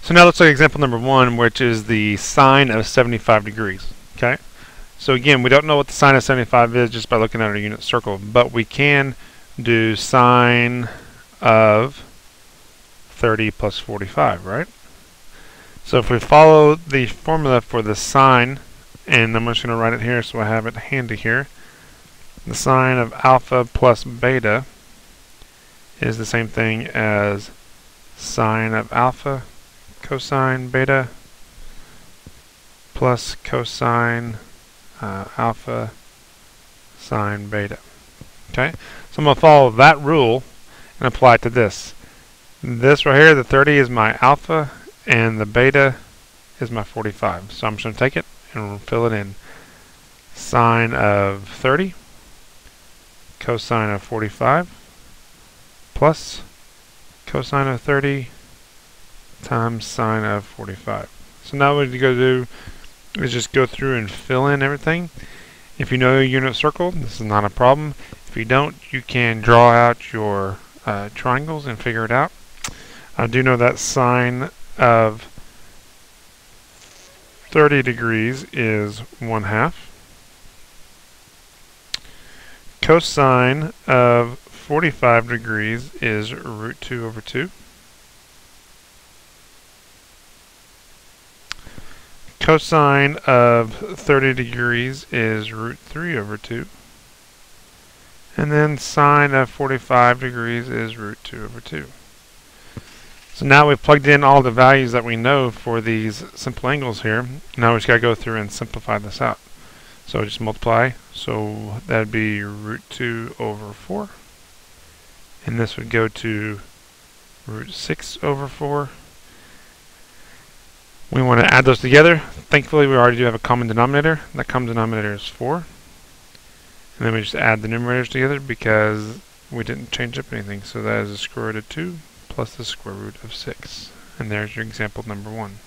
So now let's look at example number 1, which is the sine of 75 degrees. Okay. So again, we don't know what the sine of 75 is just by looking at our unit circle, but we can do sine of 30 plus 45, right? So if we follow the formula for the sine, and I'm just going to write it here so I have it handy here, the sine of alpha plus beta is the same thing as sine of alpha cosine beta plus cosine alpha sine beta. Okay, so I'm going to follow that rule and apply it to this. This right here, the 30 is my alpha and the beta is my 45. So I'm just going to take it and fill it in. Sine of 30 cosine of 45 plus cosine of 30 times sine of 45. So now what you go do is just go through and fill in everything. If you know your unit circle, this is not a problem. If you don't, you can draw out your triangles and figure it out. I do know that sine of 30 degrees is 1/2. Cosine of 45 degrees is root 2 over 2. Cosine of 30 degrees is root 3 over 2. And then sine of 45 degrees is root 2 over 2. So now we've plugged in all the values that we know for these simple angles here. Now we just got to go through and simplify this out. So just multiply. So that would be root 2 over 4. And this would go to root 6 over 4. We want to add those together. Thankfully, we already do have a common denominator. That common denominator is 4. And then we just add the numerators together because we didn't change up anything. So that is the square root of 2 plus the square root of 6. And there's your example number 1.